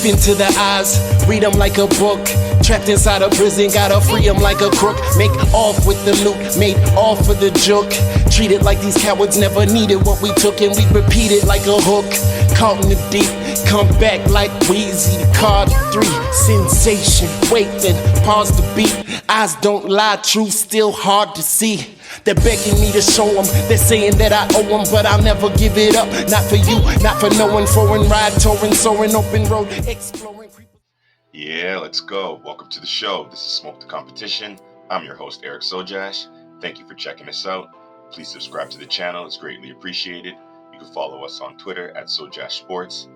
Deep into the eyes, read them like a book. Trapped inside a prison, gotta free them like a crook. Make off with the loot, made off for the joke. Treated like these cowards never needed what we took, and we repeat it like a hook. Caught in the deep, come back like Wheezy. Card 3, sensation. Wait, then pause the beat. Eyes don't lie, truth still hard to see. They're begging me to show them, they're saying that I owe them, but I'll never give it up. Not for you, not for no one. Foreign ride, touring, soaring, open road, exploring. Yeah, let's go. Welcome to the show. This is Smoke the Competition. I'm your host, Eric Sojash. Thank you for checking us out. Please subscribe to the channel. It's greatly appreciated. You can follow us on Twitter at Sojash Sports.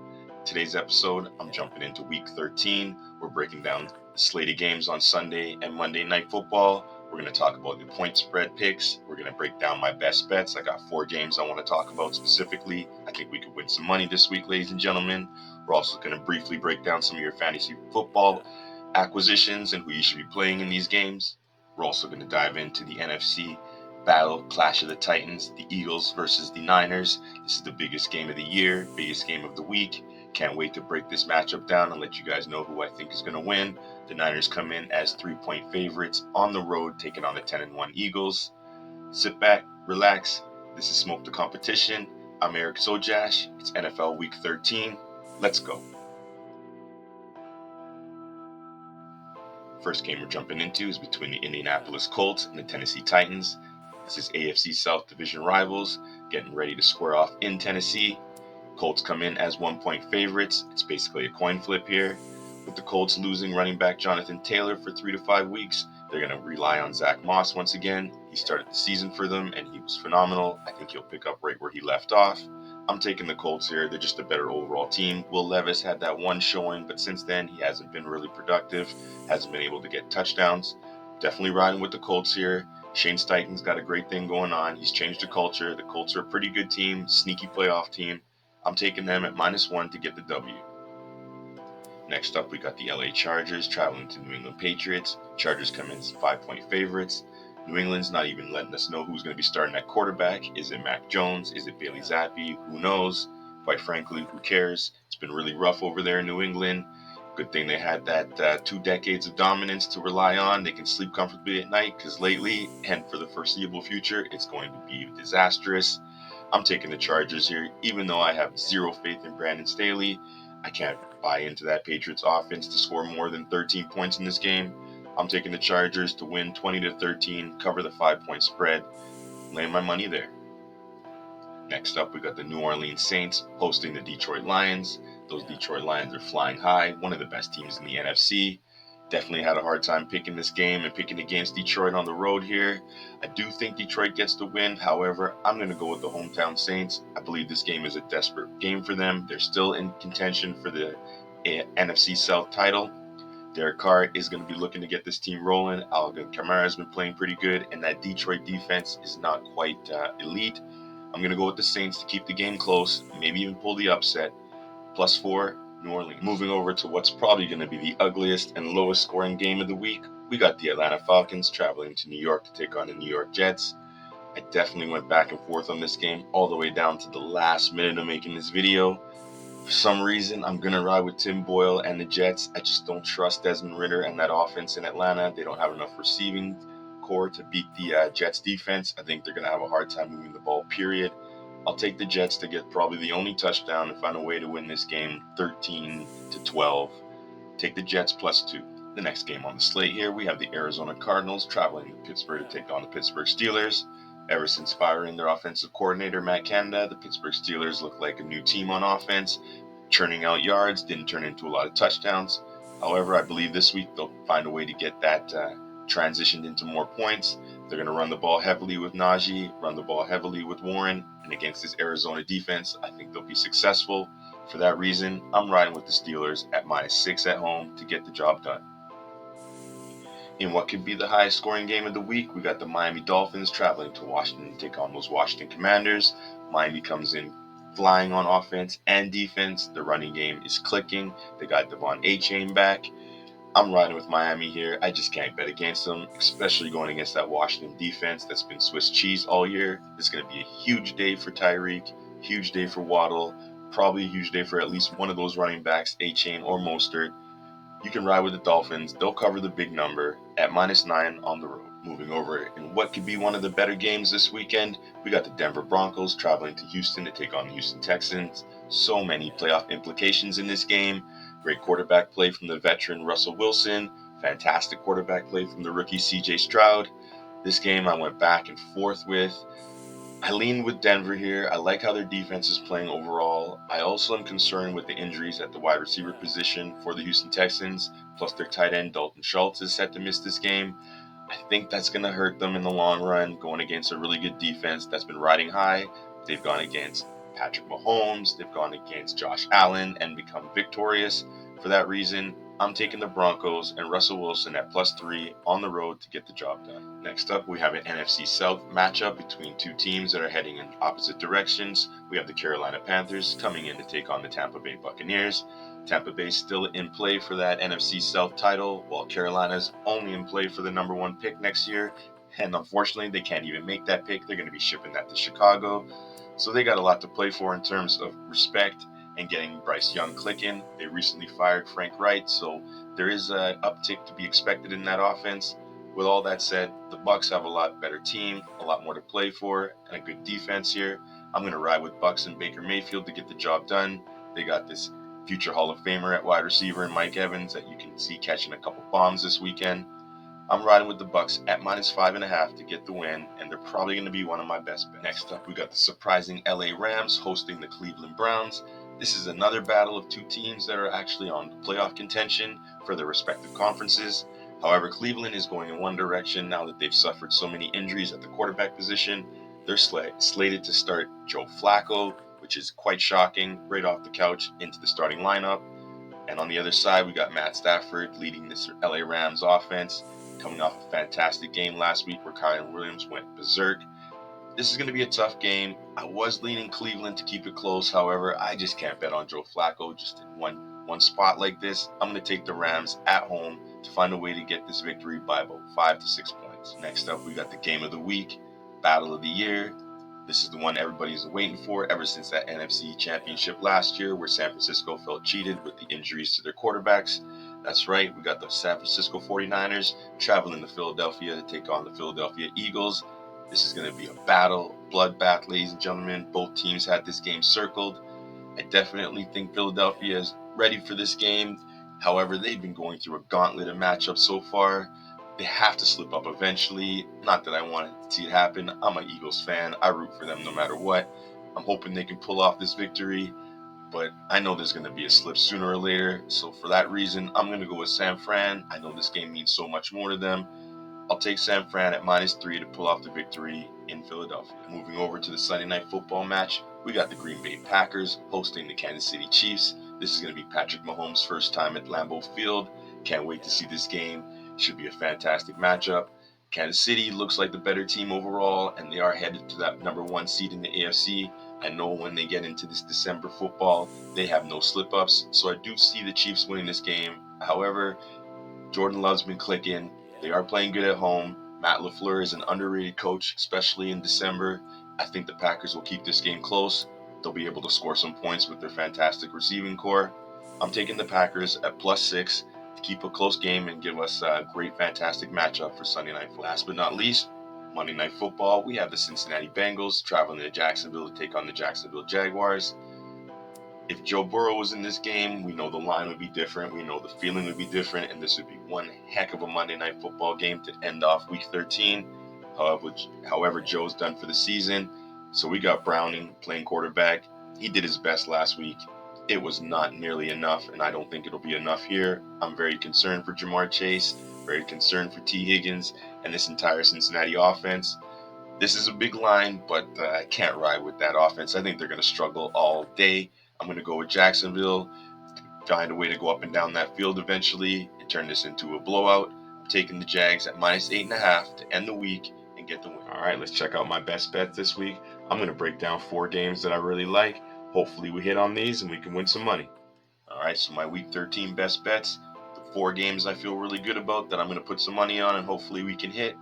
Today's episode, I'm jumping into week 13. We're breaking down the slate of games on Sunday and Monday Night Football. We're going to talk about the point spread picks. We're going to break down my best bets. I got 4 games I want to talk about specifically. I think we could win some money this week, ladies and gentlemen. We're also going to briefly break down some of your fantasy football acquisitions and who you should be playing in these games. We're also going to dive into the NFC battle, Clash of the Titans, the Eagles versus the Niners. This is the biggest game of the year, biggest game of the week. Can't wait to break this matchup down and let you guys know who I think is going to win. The Niners come in as 3-point favorites on the road, taking on the 10-1 Eagles. Sit back, relax. This is Smoke the Competition. I'm Eric Sojash. It's NFL Week 13. Let's go. First game we're jumping into is between the Indianapolis Colts and the Tennessee Titans. This is AFC South Division rivals getting ready to square off in Tennessee. Colts come in as 1-point favorites. It's basically a coin flip here. With the Colts losing running back Jonathan Taylor for 3 to 5 weeks, they're going to rely on Zach Moss once again. He started the season for them and he was phenomenal. I think he'll pick up right where he left off. I'm taking the Colts here. They're just a better overall team. Will Levis had that one showing, but since then he hasn't been really productive, hasn't been able to get touchdowns. Definitely riding with the Colts here. Shane Steichen's got a great thing going on. He's changed the culture. The Colts are a pretty good team, sneaky playoff team. I'm taking them at -1 to get the W. Next up, we got the LA Chargers traveling to New England Patriots. Chargers come in as 5-point favorites. New England's not even letting us know who's going to be starting at quarterback. Is it Mac Jones? Is it Bailey Zappi? Who knows? Quite frankly, who cares? It's been really rough over there in New England. Good thing they had that 2 decades of dominance to rely on. They can sleep comfortably at night because lately, and for the foreseeable future, it's going to be disastrous. I'm taking the Chargers here, even though I have zero faith in Brandon Staley. I can't buy into that Patriots offense to score more than 13 points in this game. I'm taking the Chargers to win 20-13, cover the 5-point spread, laying my money there. Next up, we got the New Orleans Saints hosting the Detroit Lions. Those Detroit Lions are flying high, one of the best teams in the NFC. Definitely had a hard time picking this game and picking against Detroit on the road here. I do think Detroit gets the win. However, I'm going to go with the hometown Saints. I believe this game is a desperate game for them. They're still in contention for the NFC South title. Derek Carr is going to be looking to get this team rolling. Alvin Kamara has been playing pretty good, and that Detroit defense is not quite elite. I'm going to go with the Saints to keep the game close, maybe even pull the upset. +4. New Orleans. Moving over to what's probably going to be the ugliest and lowest scoring game of the week, we got the Atlanta Falcons traveling to New York to take on the New York Jets. I definitely went back and forth on this game all the way down to the last minute of making this video. For some reason, I'm going to ride with Tim Boyle and the Jets. I just don't trust Desmond Ridder and that offense in Atlanta. They don't have enough receiving core to beat the Jets defense. I think they're going to have a hard time moving the ball, period. I'll take the Jets to get probably the only touchdown and find a way to win this game 13-12. Take the Jets +2. The next game on the slate here, we have the Arizona Cardinals traveling to Pittsburgh to take on the Pittsburgh Steelers. Ever since firing their offensive coordinator, Matt Canada, the Pittsburgh Steelers look like a new team on offense, churning out yards, didn't turn into a lot of touchdowns. However, I believe this week they'll find a way to get that transitioned into more points. They're going to run the ball heavily with Najee, run the ball heavily with Warren, and against this Arizona defense, I think they'll be successful. For that reason, I'm riding with the Steelers at -6 at home to get the job done. In what could be the highest scoring game of the week, we got the Miami Dolphins traveling to Washington to take on those Washington Commanders. Miami comes in flying on offense and defense. The running game is clicking. They got Devon A-Chain back. I'm riding with Miami here. I just can't bet against them, especially going against that Washington defense that's been Swiss cheese all year. It's going to be a huge day for Tyreek, huge day for Waddle. Probably a huge day for at least one of those running backs, A-Chain or Mostert. You can ride with the Dolphins. They'll cover the big number at -9 on the road. Moving over in what could be one of the better games this weekend, we got the Denver Broncos traveling to Houston to take on the Houston Texans. So many playoff implications in this game. Great quarterback play from the veteran Russell Wilson. Fantastic quarterback play from the rookie CJ Stroud. This game I went back and forth with. I lean with Denver here. I like how their defense is playing overall. I also am concerned with the injuries at the wide receiver position for the Houston Texans, plus their tight end Dalton Schultz is set to miss this game. I think that's going to hurt them in the long run, going against a really good defense that's been riding high. They've gone against Patrick Mahomes, they've gone against Josh Allen and become victorious. For that reason, I'm taking the Broncos and Russell Wilson at +3 on the road to get the job done. Next up, we have an NFC South matchup between two teams that are heading in opposite directions. We have the Carolina Panthers coming in to take on the Tampa Bay Buccaneers. Tampa Bay still in play for that NFC South title, while Carolina's only in play for the #1 pick next year. And unfortunately, they can't even make that pick. They're going to be shipping that to Chicago. So they got a lot to play for in terms of respect and getting Bryce Young clicking. They recently fired Frank Wright, so there is an uptick to be expected in that offense. With all that said, the Bucs have a lot better team, a lot more to play for, and a good defense here. I'm going to ride with Bucs and Baker Mayfield to get the job done. They got this future Hall of Famer at wide receiver in Mike Evans that you can see catching a couple bombs this weekend. I'm riding with the Bucs at -5.5 to get the win, and they're probably going to be one of my best bets. Next up, we got the surprising LA Rams hosting the Cleveland Browns. This is another battle of two teams that are actually on playoff contention for their respective conferences. However, Cleveland is going in one direction now that they've suffered so many injuries at the quarterback position. They're slated to start Joe Flacco, which is quite shocking, right off the couch into the starting lineup. And on the other side, we got Matt Stafford leading this LA Rams offense, coming off a fantastic game last week where Kyren Williams went berserk. This is going to be a tough game. I was leaning Cleveland to keep it close. However, I just can't bet on Joe Flacco just in one spot like this. I'm going to take the Rams at home to find a way to get this victory by about 5 to 6 points. Next up, we got the game of the week, battle of the year. This is the one everybody's waiting for ever since that NFC Championship last year where San Francisco felt cheated with the injuries to their quarterbacks. That's right, we got the San Francisco 49ers traveling to Philadelphia to take on the Philadelphia Eagles. This is going to be a battle, bloodbath, ladies and gentlemen. Both teams had this game circled. I definitely think Philadelphia is ready for this game. However, they've been going through a gauntlet of matchups so far. They have to slip up eventually. Not that I want to see it happen. I'm an Eagles fan. I root for them no matter what. I'm hoping they can pull off this victory, but I know there's going to be a slip sooner or later. So for that reason, I'm going to go with San Fran. I know this game means so much more to them. I'll take San Fran at -3 to pull off the victory in Philadelphia. Moving over to the Sunday Night Football match, we got the Green Bay Packers hosting the Kansas City Chiefs. This is going to be Patrick Mahomes' first time at Lambeau Field. Can't wait to see this game. Should be a fantastic matchup. Kansas City looks like the better team overall, and they are headed to that #1 seed in the AFC. I know when they get into this December football, they have no slip-ups, so I do see the Chiefs winning this game. However, Jordan Love's been clicking. They are playing good at home. Matt LaFleur is an underrated coach, especially in December. I think the Packers will keep this game close. They'll be able to score some points with their fantastic receiving core. I'm taking the Packers at +6 to keep a close game and give us a great, fantastic matchup for Sunday Night Football. Last but not least, Monday Night Football, we have the Cincinnati Bengals traveling to Jacksonville to take on the Jacksonville Jaguars. If Joe Burrow was in this game, we know the line would be different. We know the feeling would be different, and this would be one heck of a Monday Night Football game to end off Week 13. However, Joe's done for the season. So we got Browning playing quarterback. He did his best last week. It was not nearly enough, and I don't think it'll be enough here. I'm very concerned for Jamar Chase, very concerned for T. Higgins, and this entire Cincinnati offense. This is a big line, but I can't ride with that offense. I think they're going to struggle all day. I'm going to go with Jacksonville, find a way to go up and down that field eventually and turn this into a blowout. I'm taking the Jags at -8.5 to end the week and get the win. All right, let's check out my best bets this week. I'm going to break down 4 games that I really like. Hopefully we hit on these and we can win some money. All right, so my Week 13 best bets, the 4 games I feel really good about that I'm going to put some money on and hopefully we can hit.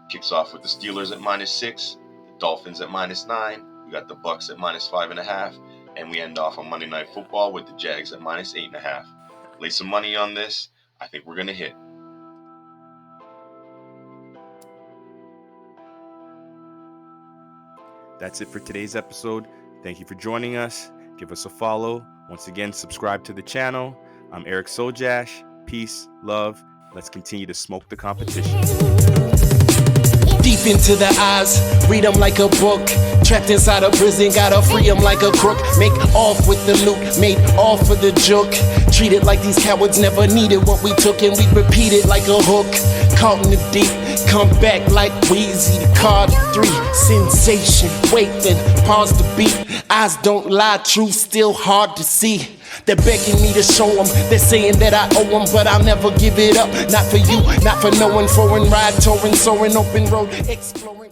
Kicks off with the Steelers at -6, the Dolphins at -9. We got the Bucs at -5.5. and we end off on Monday Night Football with the Jags at -8.5. Lay some money on this. I think we're going to hit. That's it for today's episode. Thank you for joining us. Give us a follow. Once again, subscribe to the channel. I'm Eric Sojash. Peace, love. Let's continue to smoke the competition. Deep into the eyes, read them like a book. Trapped inside a prison, gotta free them like a crook. Make off with the loot, made off for the joke. Treated like these cowards never needed what we took, and we repeat it like a hook. Caught in the deep, come back like Wheezy. Card 3, sensation. Wait, then pause the beat. Eyes don't lie, truth still hard to see. They're begging me to show them, they're saying that I owe them, but I'll never give it up. Not for you, not for no one. Foreign ride, touring, soaring, open road, exploring.